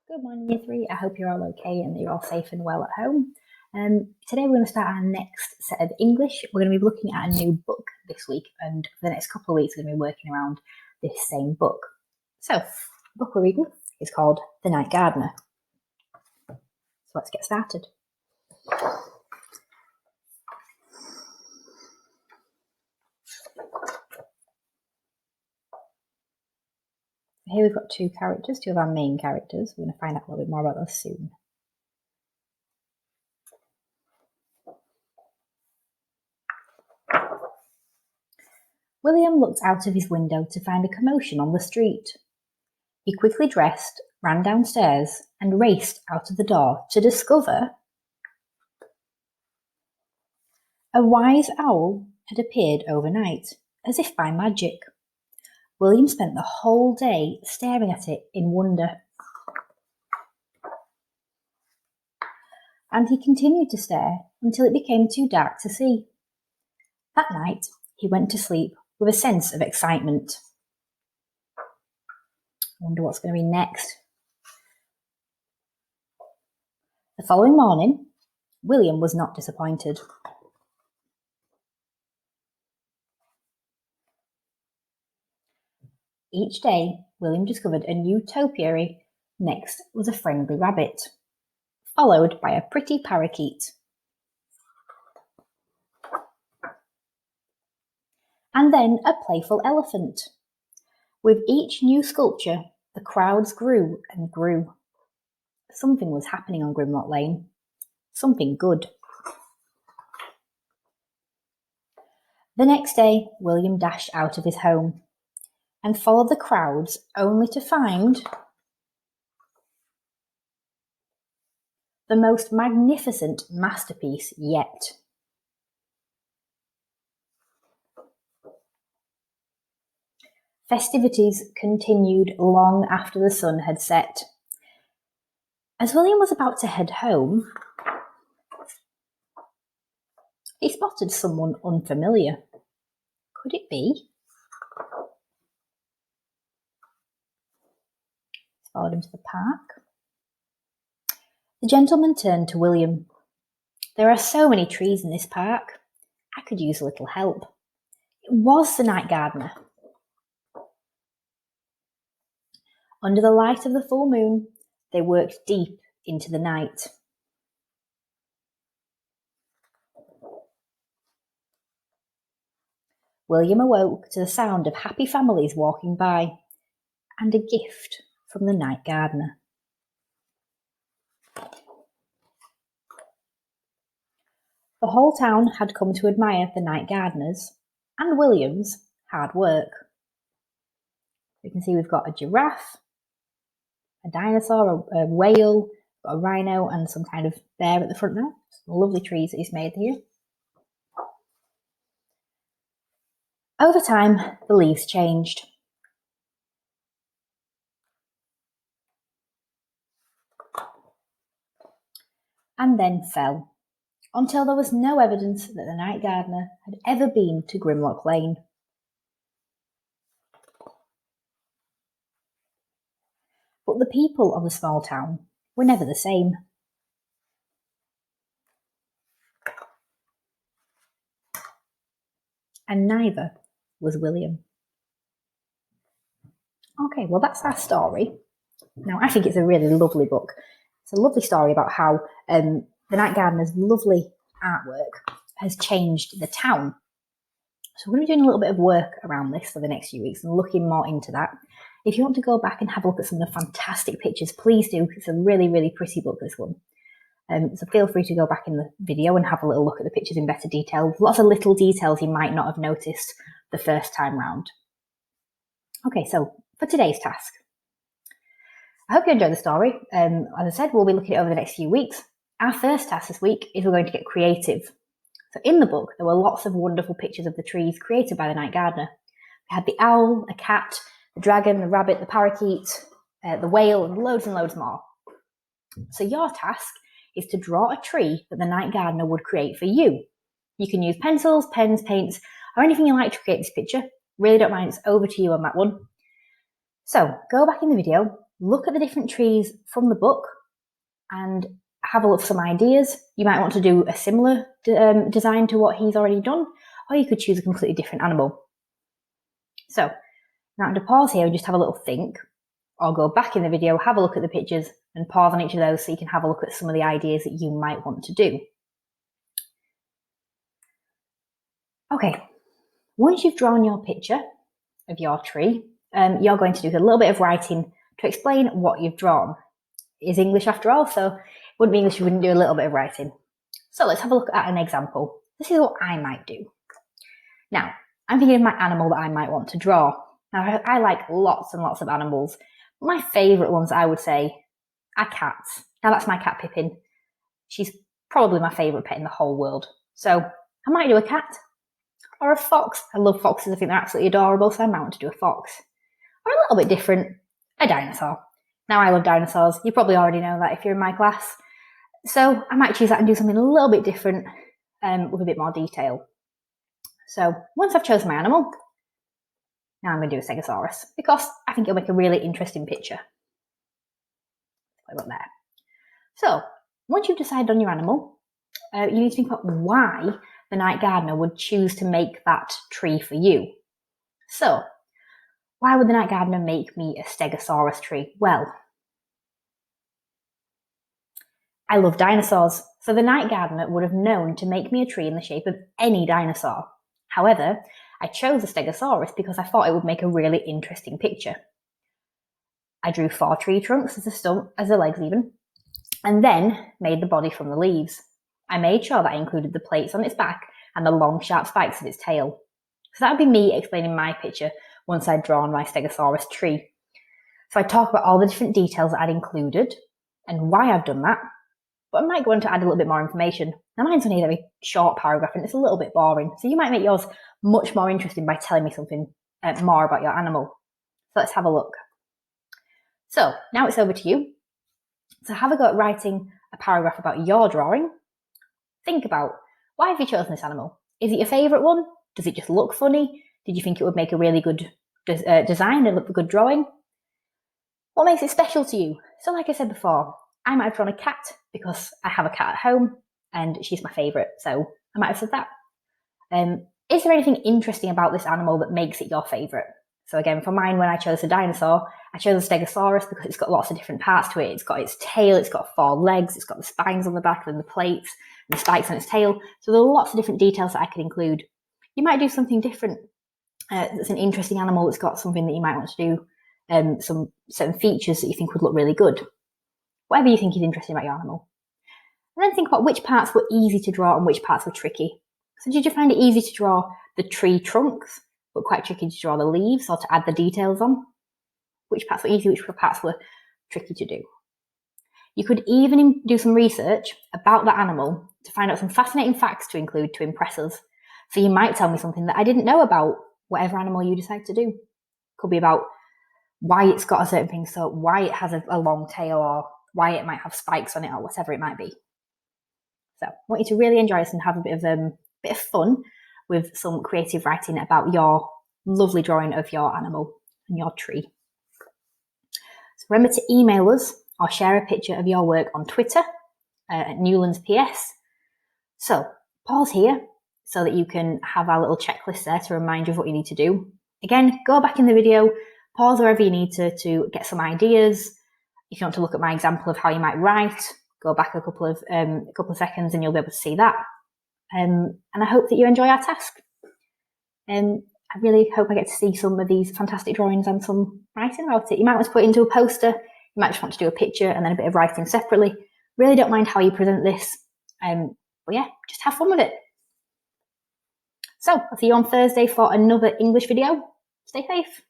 Good morning, Year 3. I hope you're all okay and that you're all safe and well at home. Today we're going to start our next set of English. We're going to be looking at a new book this week, and for the next couple of weeks we're going to be working around this same book. So, the book we're reading is called The Night Gardener. So let's get started. Here we've got two of our main characters. We're going to find out a little bit more about those soon. William looked out of his window to find a commotion on the street. He quickly dressed, ran downstairs, and raced out of the door to discover a wise owl had appeared overnight, as if by magic. William spent the whole day staring at it in wonder. And he continued to stare until it became too dark to see. That night, he went to sleep with a sense of excitement. I wonder what's going to be next. The following morning, William was not disappointed. Each day, William discovered a new topiary. Next was a friendly rabbit, followed by a pretty parakeet. And then a playful elephant. With each new sculpture, the crowds grew and grew. Something was happening on Grimlock Lane. Something good. The next day, William dashed out of his home and followed the crowds only to find the most magnificent masterpiece yet. Festivities continued long after the sun had set. As William was about to head home, he spotted someone unfamiliar. Could it be? Followed him to the park. The gentleman turned to William. There are so many trees in this park. I could use a little help. It was the night gardener. Under the light of the full moon, they worked deep into the night. William awoke to the sound of happy families walking by and a gift from the night gardener. The whole town had come to admire the night gardener's and William's hard work. You can see we've got a giraffe, a dinosaur, a whale, a rhino, and some kind of bear at the front there. Some lovely trees that he's made here. Over time, the leaves changed. And then fell, until there was no evidence that the night gardener had ever been to Grimlock Lane. But the people of the small town were never the same. And neither was William. Okay, well that's our story. Now I think it's a really lovely book. It's a lovely story about how the night gardener's lovely artwork has changed the town. So we're going to be doing a little bit of work around this for the next few weeks and looking more into that. If you want to go back and have a look at some of the fantastic pictures, please do. It's a really, really pretty book, this one. So feel free to go back in the video and have a little look at the pictures in better detail. Lots of little details you might not have noticed the first time round. Okay, so for today's task, I hope you enjoyed the story. As I said, we'll be looking at it over the next few weeks. Our first task this week is we're going to get creative. So in the book, there were lots of wonderful pictures of the trees created by the night gardener. We had the owl, a cat, the dragon, the rabbit, the parakeet, the whale, and loads more. So your task is to draw a tree that the night gardener would create for you. You can use pencils, pens, paints, or anything you like to create this picture. Really don't mind, it's over to you on that one. So go back in the video look at the different trees from the book and have a look for some ideas. You might want to do a similar design to what he's already done, or you could choose a completely different animal. So now I'm going to pause here and just have a little think, or go back in the video, have a look at the pictures and pause on each of those so you can have a look at some of the ideas that you might want to do. Okay, once you've drawn your picture of your tree, you're going to do a little bit of writing to explain what you've drawn. It is English after all, so it wouldn't be English if you wouldn't do a little bit of writing. So let's have a look at an example. This is what I might do. Now, I'm thinking of my animal that I might want to draw. Now, I like lots and lots of animals. My favourite ones, I would say, are cats. Now, that's my cat Pippin. She's probably my favourite pet in the whole world. So I might do a cat or a fox. I love foxes. I think they're absolutely adorable, so I might want to do a fox. Or a little bit different, a dinosaur. Now, I love dinosaurs. You probably already know that if you're in my class. So I might choose that and do something a little bit different with a bit more detail. So once I've chosen my animal, now I'm going to do a stegosaurus because I think it'll make a really interesting picture. Like that there. So once you've decided on your animal, you need to think about why the night gardener would choose to make that tree for you. So why would the night gardener make me a stegosaurus tree? Well, I love dinosaurs, so the night gardener would have known to make me a tree in the shape of any dinosaur. However, I chose a stegosaurus because I thought it would make a really interesting picture. I drew 4 tree trunks as a stump, as the legs even, and then made the body from the leaves. I made sure that I included the plates on its back and the long sharp spikes of its tail. So that would be me explaining my picture once I'd drawn my stegosaurus tree. So I talk about all the different details that I'd included and why I've done that, but I might go on to add a little bit more information. Now mine's only a very short paragraph and it's a little bit boring, so you might make yours much more interesting by telling me something more about your animal. So let's have a look. So now it's over to you. So have a go at writing a paragraph about your drawing. Think about, why have you chosen this animal? Is it your favourite one? Does it just look funny? Did you think it would make a really good design and a good drawing? What makes it special to you? So like I said before, I might have drawn a cat because I have a cat at home and she's my favourite, so I might have said that. Is there anything interesting about this animal that makes it your favourite? So again, for mine, when I chose a dinosaur, I chose a stegosaurus because it's got lots of different parts to it. It's got its tail, it's got 4 legs, it's got the spines on the back and the plates and the spikes on its tail. So there are lots of different details that I could include. You might do something different. That's an interesting animal that's got something that you might want to do, some certain features that you think would look really good. Whatever you think is interesting about your animal. And then think about which parts were easy to draw and which parts were tricky. So did you find it easy to draw the tree trunks, but quite tricky to draw the leaves or to add the details on? Which parts were easy, which parts were tricky to do? You could even do some research about that animal to find out some fascinating facts to include to impress us. So you might tell me something that I didn't know about whatever animal you decide to do. Could be about why it's got a certain thing, so why it has a long tail or why it might have spikes on it or whatever it might be. So I want you to really enjoy this and have a bit of fun with some creative writing about your lovely drawing of your animal and your tree. So remember to email us or share a picture of your work on Twitter at NewlandsPS. So pause here so that you can have our little checklist there to remind you of what you need to do. Again, go back in the video, pause wherever you need to get some ideas. If you want to look at my example of how you might write, go back a couple of seconds and you'll be able to see that. And I hope that you enjoy our task. I really hope I get to see some of these fantastic drawings and some writing about it. You might want to put it into a poster. You might just want to do a picture and then a bit of writing separately. Really don't mind how you present this. But yeah, just have fun with it. So I'll see you on Thursday for another English video. Stay safe.